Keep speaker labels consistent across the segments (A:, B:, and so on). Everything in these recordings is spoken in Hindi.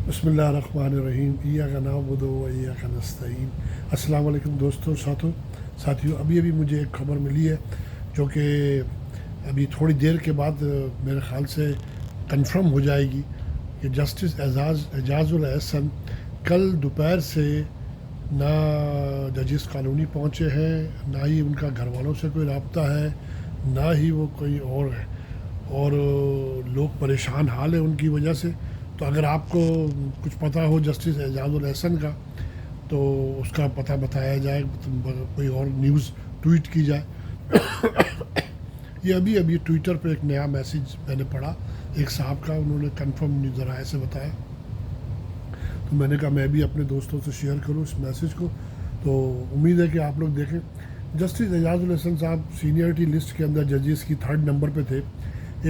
A: बिस्मिल्लाहिर्रहमानिर्रहीम इय्याका नअबुदु व इय्याका नस्तईन। अस्सलाम वालेकुम दोस्तों साथियों, अभी मुझे एक खबर मिली है जो कि अभी थोड़ी देर के बाद मेरे ख़्याल से कंफर्म हो जाएगी कि जस्टिस एजाज़ुल एहसन कल दोपहर से ना जजिस कॉलोनी पहुँचे हैं, ना ही उनका घर वालों से कोई रब्ता है, ना ही वो कोई और है, और लोग परेशान हाल है उनकी वजह से। तो अगर आपको कुछ पता हो जस्टिस एजाज़ुल एहसन का तो उसका पता बताया जाए, कोई और न्यूज़ ट्वीट की जाए। ये अभी ट्विटर पे एक नया मैसेज मैंने पढ़ा एक साहब का, उन्होंने कंफर्म न्यूज़ ज़राए से बताया, तो मैंने कहा मैं भी अपने दोस्तों से शेयर करूं इस मैसेज को। तो उम्मीद है कि आप लोग देखें। जस्टिस एजाज़ुल एहसन साहब सीनियरिटी लिस्ट के अंदर जजेस की 3rd नंबर पे थे।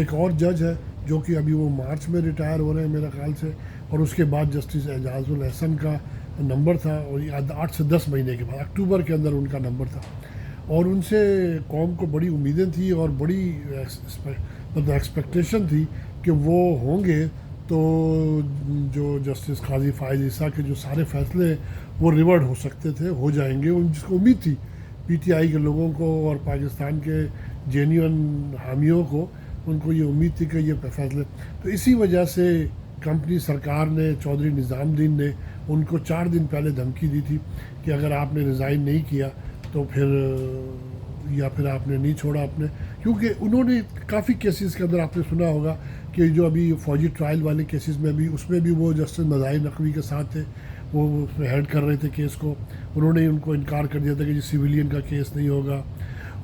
A: एक और जज है जो कि अभी वो मार्च में रिटायर हो रहे हैं मेरे ख्याल से, और उसके बाद जस्टिस एजाज़ुल एहसन का नंबर था, और 8 से 10 महीने के बाद अक्टूबर के अंदर उनका नंबर था। और उनसे कौम को बड़ी उम्मीदें थी और बड़ी मतलब एक्सपेक्टेशन थी कि वो होंगे तो जो जस्टिस काजी फ़ाइज़ ईसा के जो सारे फैसले वो रिवर्ट हो सकते थे, हो जाएंगे, जिसको उम्मीद थी पीटीआई के लोगों को और पाकिस्तान के जेन्युइन हामियों को, उनको ये उम्मीद थी कि ये फैसले। तो इसी वजह से कंपनी सरकार ने, चौधरी निज़ामुद्दीन ने उनको 4 दिन पहले धमकी दी थी कि अगर आपने रिज़ाइन नहीं किया तो फिर, या फिर आपने नहीं छोड़ा अपने, क्योंकि उन्होंने काफ़ी केसेस के अंदर आपने सुना होगा कि जो अभी फ़ौजी ट्रायल वाले केसेस में भी, उसमें भी वो जस्टिस मज़ाहिर नकवी के साथ थे, वो उसमें हेड कर रहे थे केस को। उन्होंने उनको इनकार कर दिया था कि जी सिविलियन का केस नहीं होगा,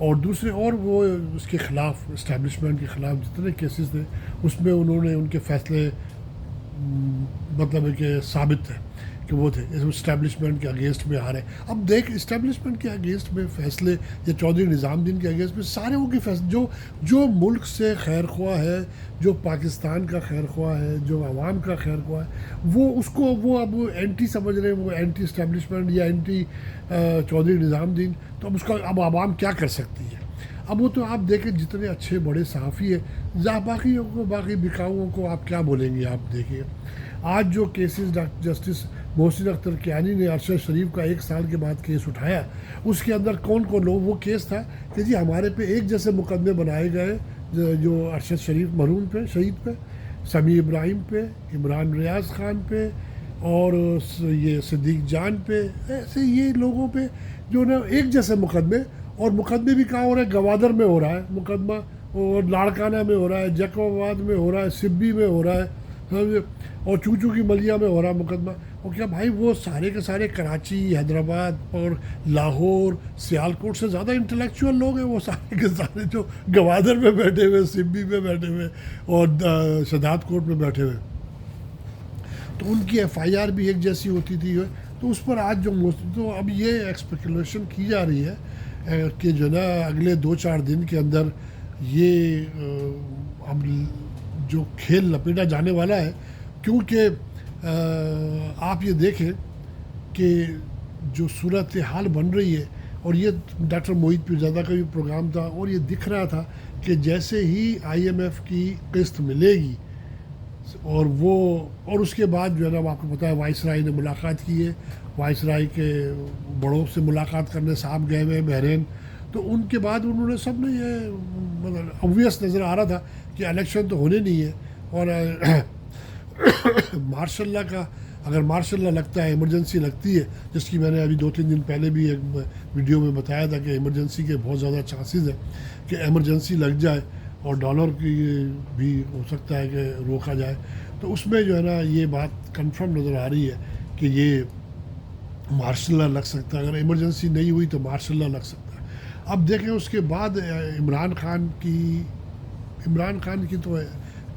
A: और दूसरे और वो उसके ख़िलाफ़, इस्टेब्लिशमेंट के ख़िलाफ़ जितने केसेस थे उसमें उन्होंने उनके फ़ैसले मतलब है कि साबित है कि वो थे इस्टेब्लिशमेंट के अगेंस्ट में आ रहे। अब देख, इस्टेब्लिशमेंट के अगेंस्ट में फ़ैसले या चौधरी निज़ामुद्दीन के अगेंस्ट में सारे वो के फैसले जो मुल्क से खैर ख्वाह है, जो पाकिस्तान का खैर ख्वाह है, जो आवाम का खैर ख्वाह है, वो उसको वो अब वो एंटी समझ रहे हैं, वो एंटी इस्टेब्लिशमेंट या एंटी चौधरी निज़ामुद्दीन। तो अब उसका अब आवाम क्या कर सकती है? अब वो तो आप देखें जितने अच्छे बड़े सहाफ़ी है, बाकी बिकाऊओं को आप क्या बोलेंगे? आप देखिए आज जो केसेस जस्टिस मोहसिन अख्तर कियानी ने अरशद शरीफ का 1 साल के बाद केस उठाया, उसके अंदर कौन कौन लोग, वो केस था कि जी हमारे पे एक जैसे मुकदमे बनाए गए, जो अरशद शरीफ मरहूम पे, शहीद पे, समी इब्राहिम पे, इमरान रियाज ख़ान पे, और ये सिद्दीक जान पे, ऐसे ये लोगों पे जो ना एक जैसे मुकदमे, और मुकदमे भी कहाँ हो रहा है? गवादर में हो रहा है मुकदमा, और लाड़काना में हो रहा है, जैकोबाबाद में हो रहा है, सिब्बी में हो रहा है, समझे, और चूचू की मलिया में हो रहा है मुकदमा। और क्या भाई, वो सारे के सारे कराची, हैदराबाद और लाहौर, सियालकोट से ज़्यादा इंटेलेक्चुअल लोग हैं वो सारे के सारे, जो गवादर में बैठे हुए, सिब्बी में बैठे हुए, और शदात कोट में बैठे हुए। तो उनकी एफआईआर भी एक जैसी होती थी। तो उस पर आज जो, तो अब ये एक्सपेकुलेशन की जा रही है कि जो ना अगले 2-4 दिन के अंदर ये अब जो खेल लपेटा जाने वाला है, क्योंकि आप ये देखें कि जो सूरत हाल बन रही है, और ये डॉक्टर मोहित पीरज़ादा का भी प्रोग्राम था, और ये दिख रहा था कि जैसे ही आईएमएफ की किस्त मिलेगी और उसके बाद जो है ना, आपको पता है वाइसराय ने मुलाकात की है, वाइसराय के बड़ों से मुलाकात करने साहब गए हुए बहरीन। तो उनके बाद उन्होंने, सब ने ये मतलब ऑब्वियस नज़र आ रहा था कि इलेक्शन तो होने नहीं है, और मार्शल लॉ का, अगर मार्शल लॉ लगता है, इमरजेंसी लगती है, जिसकी मैंने अभी 2-3 दिन पहले भी एक वीडियो में बताया था कि इमरजेंसी के बहुत ज़्यादा चांसेस है कि इमरजेंसी लग जाए और डॉलर की भी हो सकता है कि रोका जाए। तो उसमें जो है ना, ये बात कंफर्म नज़र आ रही है कि ये मार्शल लॉ लग सकता है। अगर इमरजेंसी नहीं हुई तो मार्शल लॉ लग सकता है। अब देखें उसके बाद इमरान खान की तो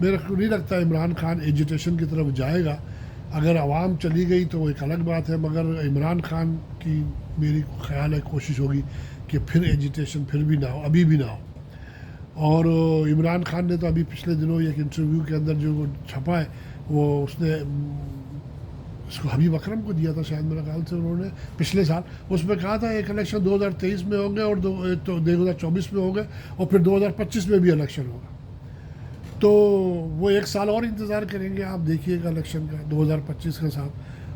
A: मेरे को नहीं लगता इमरान खान एजिटेशन की तरफ जाएगा। अगर आवाम चली गई तो वो एक अलग बात है, मगर इमरान खान की मेरी ख्याल है कोशिश होगी कि फिर एजिटेशन फिर भी ना हो, अभी भी ना हो। और इमरान खान ने तो अभी पिछले दिनों एक इंटरव्यू के अंदर जो छपा है, वो उसने इसको हबीब अकरम को दिया था शायद, मेरे ख्याल से उन्होंने पिछले साल, उसमें कहा था एक इलेक्शन 2023 में होंगे और 2024 में होंगे, और फिर 2025 में भी इलेक्शन होगा। तो वो 1 साल और इंतज़ार करेंगे, आप देखिएगा इलेक्शन का 2025 का साहब।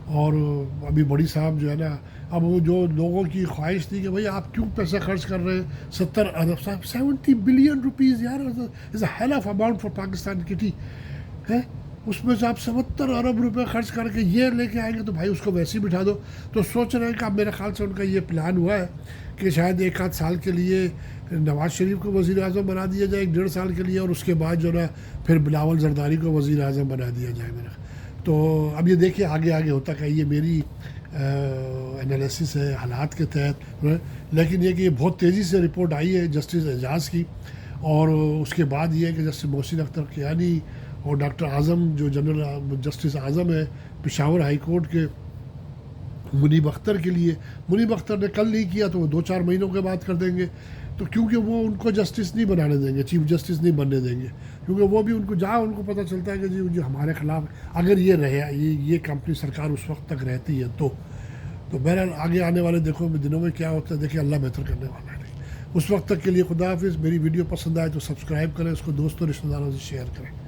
A: और अभी बड़ी साहब जो है ना, अब वो जो लोगों की ख्वाहिश थी कि भाई आप क्यों पैसा खर्च कर रहे हैं 70 अरब साहब, 70 बिलियन रुपीज़ यार, is a hell of amount for Pakistan kitty है। उसमें से आप 70 अरब रुपए खर्च करके ये लेके आएंगे तो भाई उसको वैसे ही बिठा दो। तो सोच रहे हैं कि अब मेरे ख्याल से उनका ये प्लान हुआ है कि शायद 1 आध साल के लिए नवाज़ शरीफ को वज़ीर आज़म बना दिया जाए, 1 डेढ़ साल के लिए, और उसके बाद जो ना फिर बिलावल जरदारी को वज़ीर आज़म बना दिया जाए मेरा। तो अब ये देखिए आगे आगे होता क्या, ये मेरी एनालिसिस है हालात के तहत। लेकिन ये कि ये बहुत तेज़ी से रिपोर्ट आई है जस्टिस एजाज़ की, और उसके बाद ये है कि जस्टिस मोहसिन अख्तर कियानी और डॉक्टर आज़म जो जनरल जस्टिस आज़म है पेशावर हाई कोर्ट के, मुनीब अख्तर के लिए, मुनीब अख्तर ने कल नहीं किया तो वो 2-4 महीनों के बाद कर देंगे। तो क्योंकि वो उनको जस्टिस नहीं बनाने देंगे, चीफ जस्टिस नहीं बनने देंगे, क्योंकि वो भी उनको जहाँ उनको पता चलता है कि जी जो हमारे ख़िलाफ़ अगर ये रहे, ये कंपनी सरकार उस वक्त तक रहती है तो बहरहाल आगे आने वाले देखो दिनों में क्या होता है, देखिए अल्लाह बेहतर करने वाला है। उस वक्त तक के लिए खुदा हाफिज़। मेरी वीडियो पसंद आए तो सब्सक्राइब करें, उसको दोस्तों रिश्तेदारों से शेयर करें।